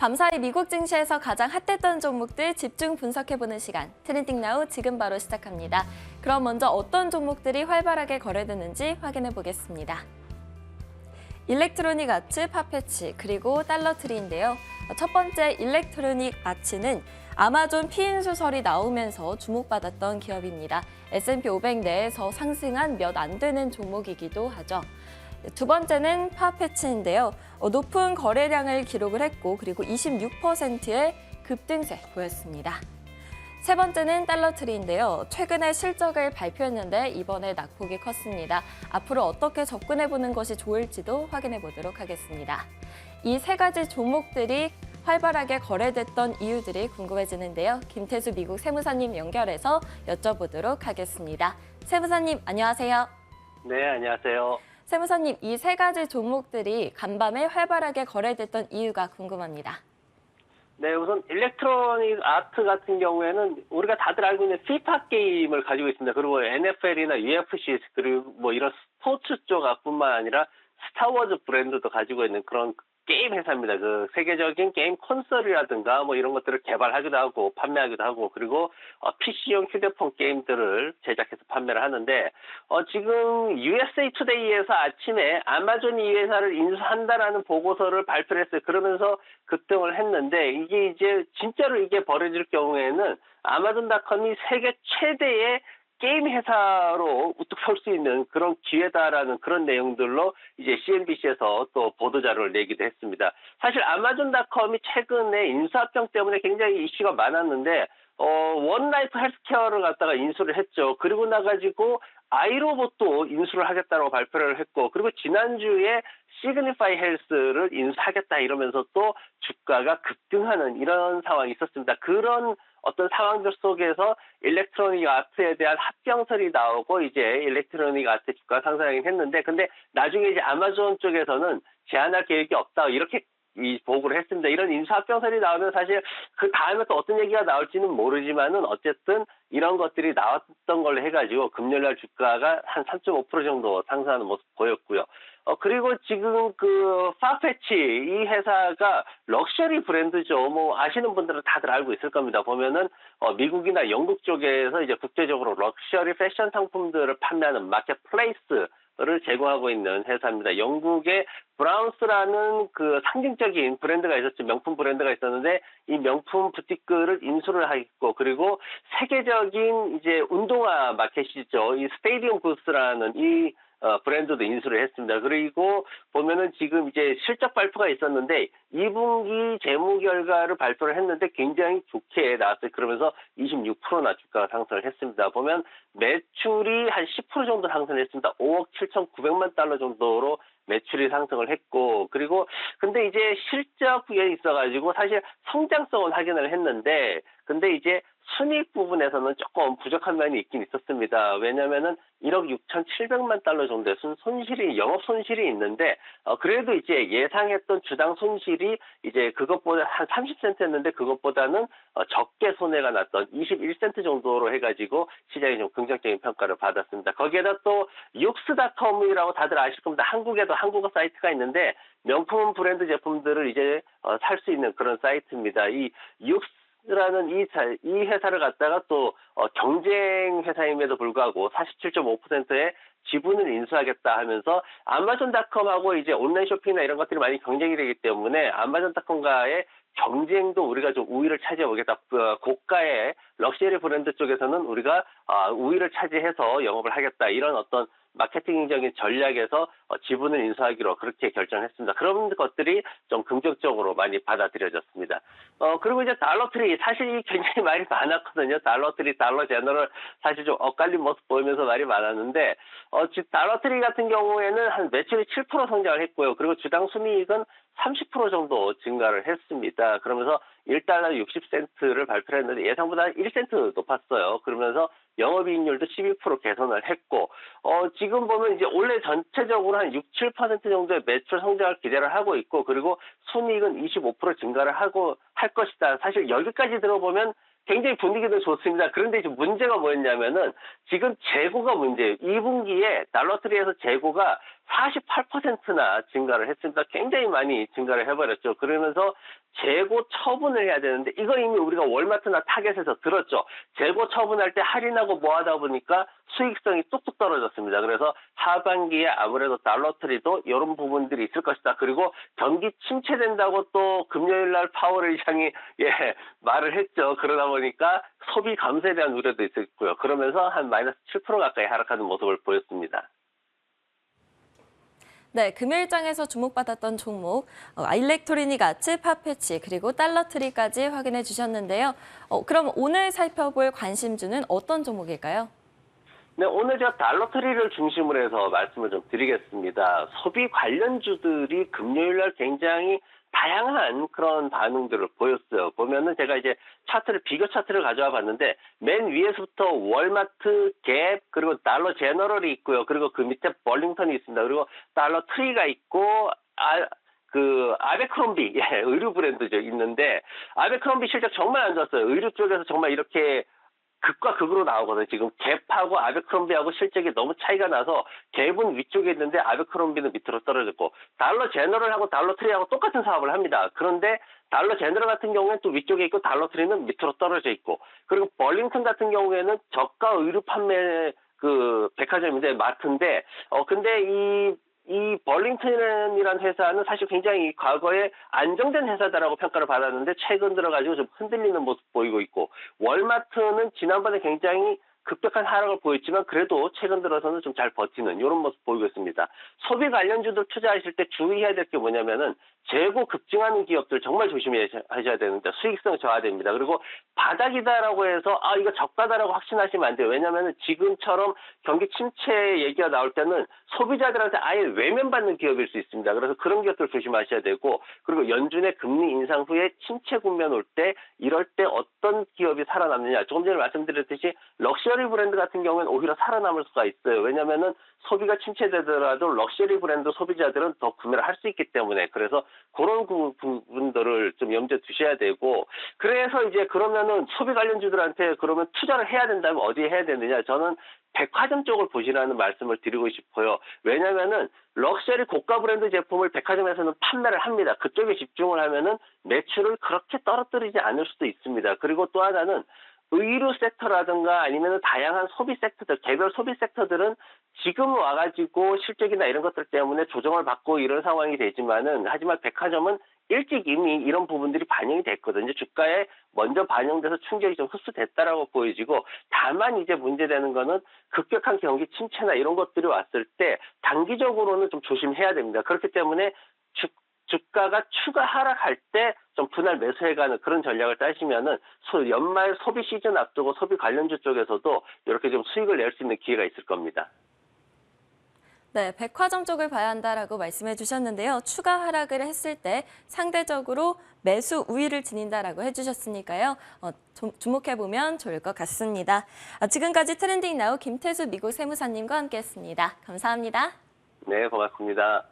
밤사이 미국 증시에서 가장 핫했던 종목들 집중 분석해보는 시간, 트렌딩 나우 지금 바로 시작합니다. 그럼 먼저 어떤 종목들이 활발하게 거래되는지 확인해 보겠습니다. 일렉트로닉 아츠, 파페치, 그리고 달러트리인데요. 첫 번째 일렉트로닉 아츠는 아마존 피인수설이 나오면서 주목받았던 기업입니다. S&P 500 내에서 상승한 몇 안 되는 종목이기도 하죠. 두 번째는 파페치인데요. 높은 거래량을 기록을 했고 그리고 26%의 급등세 보였습니다. 세 번째는 달러트리인데요. 최근에 실적을 발표했는데 이번에 낙폭이 컸습니다. 앞으로 어떻게 접근해보는 것이 좋을지도 확인해 보도록 하겠습니다. 이 세 가지 종목들이 활발하게 거래됐던 이유들이 궁금해지는데요. 김태수 미국 세무사님 연결해서 여쭤보도록 하겠습니다. 세무사님 안녕하세요. 네, 안녕하세요. 세무사님, 이 세 가지 종목들이 간밤에 활발하게 거래됐던 이유가 궁금합니다. 네, 우선 일렉트로닉 아트 같은 경우에는 우리가 다들 알고 있는 피파 게임을 가지고 있습니다. 그리고 NFL이나 UFC 그리고 뭐 이런 스포츠 쪽뿐만 아니라 스타워즈 브랜드도 가지고 있는 그런 게임 회사입니다. 그 세계적인 게임 콘솔이라든가 뭐 이런 것들을 개발하기도 하고 판매하기도 하고 그리고 PC용 휴대폰 게임들을 제작해서 판매를 하는데 지금 USA 투데이에서 아침에 아마존이 이 회사를 인수한다라는 보고서를 발표를 했어요. 그러면서 급등을 했는데 이게 이제 진짜로 이게 벌어질 경우에는 아마존닷컴이 세계 최대의 게임 회사로 우뚝 설 수 있는 그런 기회다라는 그런 내용들로 이제 CNBC에서 또 보도자료를 내기도 했습니다. 사실 아마존닷컴이 최근에 인수합병 때문에 굉장히 이슈가 많았는데 원라이프 헬스케어를 갖다가 인수를 했죠. 그리고 나가지고 아이로봇도 인수를 하겠다고 발표를 했고 그리고 지난주에 시그니파이 헬스를 인수하겠다 이러면서 또 주가가 급등하는 이런 상황이 있었습니다. 그런 어떤 상황들 속에서 일렉트로닉 아트에 대한 합병설이 나오고 이제 일렉트로닉 아트 주가 상승하긴 했는데 근데 나중에 이제 아마존 쪽에서는 제한할 계획이 없다 이렇게 보고를 했습니다. 이런 인수합병설이 나오면 사실 그 다음에 또 어떤 얘기가 나올지는 모르지만은 어쨌든 이런 것들이 나왔던 걸로 해가지고 금요일날 주가가 한 3.5% 정도 상승하는 모습 보였고요. 그리고 지금 그 파페치 이 회사가 럭셔리 브랜드죠. 뭐 아시는 분들은 다들 알고 있을 겁니다. 보면은 미국이나 영국 쪽에서 이제 국제적으로 럭셔리 패션 상품들을 판매하는 마켓플레이스를 제공하고 있는 회사입니다. 영국의 브라운스라는 그 상징적인 브랜드가 있었죠. 명품 브랜드가 있었는데 이 명품 부티크를 인수를 하고 그리고 세계적인 이제 운동화 마켓이죠. 이 스테디움 구스라는 이 브랜드도 인수를 했습니다. 그리고 보면은 지금 이제 실적 발표가 있었는데 2분기 재무 결과를 발표를 했는데 굉장히 좋게 나왔어요. 그러면서 26%나 주가가 상승을 했습니다. 보면 매출이 한 10% 정도 상승했습니다. 5억 7,900만 달러 정도로 매출이 상승을 했고 그리고 근데 이제 실적 부분에 있어가지고 사실 성장성은 확인을 했는데 근데 이제 순이익 부분에서는 조금 부족한 면이 있긴 있었습니다. 왜냐면은 1억 6,700만 달러 정도의 손실이 영업 손실이 있는데 그래도 이제 예상했던 주당 손실이 이제 그것보다 한 30센트였는데 그것보다는 적게 손해가 났던 21센트 정도로 해가지고 시장이 좀 긍정적인 평가를 받았습니다. 거기에다 또 육스닷컴이라고 다들 아실 겁니다. 한국에도 한국어 사이트가 있는데 명품 브랜드 제품들을 이제 살 수 있는 그런 사이트입니다. 이 라는 이 회사를 갖다가 또 경쟁 회사임에도 불구하고 47.5%의 지분을 인수하겠다 하면서 아마존닷컴하고 이제 온라인 쇼핑이나 이런 것들이 많이 경쟁이 되기 때문에 아마존닷컴과의 경쟁도 우리가 좀 우위를 차지해 보겠다. 고가의 럭셔리 브랜드 쪽에서는 우리가 우위를 차지해서 영업을 하겠다. 이런 어떤 마케팅적인 전략에서 지분을 인수하기로 그렇게 결정했습니다. 그런 것들이 좀 긍정적으로 많이 받아들여졌습니다. 그리고 이제 달러트리 사실 굉장히 말이 많았거든요. 달러트리, 달러제너럴 사실 좀 엇갈린 모습 보이면서 말이 많았는데 달러트리 같은 경우에는 한 매출이 7% 성장을 했고요. 그리고 주당 순이익은 30% 정도 증가를 했습니다. 그러면서 1달러 60센트를 발표했는데 예상보다 1센트 높았어요. 그러면서 영업이익률도 12% 개선을 했고 지금 보면 이제 올해 전체적으로 한 6, 7% 정도의 매출 성장을 기대를 하고 있고 그리고 순이익은 25% 증가를 하고 할 것이다. 사실 여기까지 들어보면 굉장히 분위기도 좋습니다. 그런데 이제 문제가 뭐였냐면은 지금 재고가 문제예요. 2분기에 달러트리에서 재고가 48%나 증가를 했습니다. 굉장히 많이 증가를 해버렸죠. 그러면서 재고 처분을 해야 되는데 이거 이미 우리가 월마트나 타겟에서 들었죠. 재고 처분할 때 할인하고 뭐 하다 보니까 수익성이 뚝뚝 떨어졌습니다. 그래서 하반기에 아무래도 달러트리도 이런 부분들이 있을 것이다. 그리고 경기 침체된다고 또 금요일 날 파월 의장이 말을 했죠. 그러다 보니까 소비 감소에 대한 우려도 있었고요. 그러면서 한 마이너스 7% 가까이 하락하는 모습을 보였습니다. 네, 금요일장에서 주목받았던 종목, 일렉트로닉 아츠, 팝패치, 그리고 달러트리까지 확인해 주셨는데요. 그럼 오늘 살펴볼 관심주는 어떤 종목일까요? 네, 오늘 제가 달러트리를 중심으로 해서 말씀을 좀 드리겠습니다. 소비 관련주들이 금요일 날 굉장히 다양한 그런 반응들을 보였어요. 보면은 제가 이제 비교 차트를 가져와 봤는데 맨 위에서부터 월마트, 갭, 그리고 달러 제너럴이 있고요. 그리고 그 밑에 벌링턴이 있습니다. 그리고 달러 트리가 있고 아베크롬비, 의류 브랜드죠, 있는데 아베크롬비 실적 정말 안 좋았어요. 의류 쪽에서 정말 이렇게 극과 극으로 나오거든요. 지금 갭하고 아베크롬비하고 실적이 너무 차이가 나서 갭은 위쪽에 있는데 아베크롬비는 밑으로 떨어졌고 달러 제너럴하고 달러 트리하고 똑같은 사업을 합니다. 그런데 달러 제너럴 같은 경우에는 또 위쪽에 있고 달러 트리는 밑으로 떨어져 있고 그리고 벌링턴 같은 경우에는 저가 의류 판매 백화점인데 마트인데 근데 이 벌링턴이라는 회사는 사실 굉장히 과거에 안정된 회사다라고 평가를 받았는데 최근 들어가지고 좀 흔들리는 모습 보이고 있고 월마트는 지난번에 굉장히 급격한 하락을 보였지만 그래도 최근 들어서는 좀 잘 버티는 이런 모습 보이고 있습니다. 소비 관련주들 투자하실 때 주의해야 될 게 뭐냐면은 재고 급증하는 기업들 정말 조심하셔야 되는데 수익성 저하됩니다. 그리고 바닥이다라고 해서 이거 저가다라고 확신하시면 안 돼요. 왜냐하면 지금처럼 경기 침체 얘기가 나올 때는 소비자들한테 아예 외면받는 기업일 수 있습니다. 그래서 그런 기업들 조심하셔야 되고 그리고 연준의 금리 인상 후에 침체 국면 올 때 이럴 때 어떤 기업이 살아남느냐. 조금 전에 말씀드렸듯이 럭셔리 브랜드 같은 경우에는 오히려 살아남을 수가 있어요. 왜냐하면 소비가 침체되더라도 럭셔리 브랜드 소비자들은 더 구매를 할 수 있기 때문에 그래서 그런 부분들을 좀 염두에 두셔야 되고 그래서 이제 그러면은 소비 관련주들한테 그러면 투자를 해야 된다면 어디에 해야 되느냐 저는 백화점 쪽을 보시라는 말씀을 드리고 싶어요. 왜냐면은 럭셔리 고가 브랜드 제품을 백화점에서는 판매를 합니다. 그쪽에 집중을 하면은 매출을 그렇게 떨어뜨리지 않을 수도 있습니다. 그리고 또 하나는 의류 섹터라든가 아니면 다양한 소비 섹터들, 개별 소비 섹터들은 지금 와가지고 실적이나 이런 것들 때문에 조정을 받고 이런 상황이 되지만은 하지만 백화점은 일찍 이미 이런 부분들이 반영이 됐거든요. 주가에 먼저 반영돼서 충격이 좀 흡수됐다라고 보여지고 다만 이제 문제되는 거는 급격한 경기 침체나 이런 것들이 왔을 때 단기적으로는 좀 조심해야 됩니다. 그렇기 때문에 주가가 추가 하락할 때 좀 분할 매수해가는 그런 전략을 따시면은 연말 소비 시즌 앞두고 소비 관련주 쪽에서도 이렇게 좀 수익을 낼 수 있는 기회가 있을 겁니다. 네, 백화점 쪽을 봐야 한다라고 말씀해 주셨는데요. 추가 하락을 했을 때 상대적으로 매수 우위를 지닌다라고 해주셨으니까요. 주목해보면 좋을 것 같습니다. 지금까지 트렌딩 나우 김태수 미국 세무사님과 함께했습니다. 감사합니다. 네, 고맙습니다.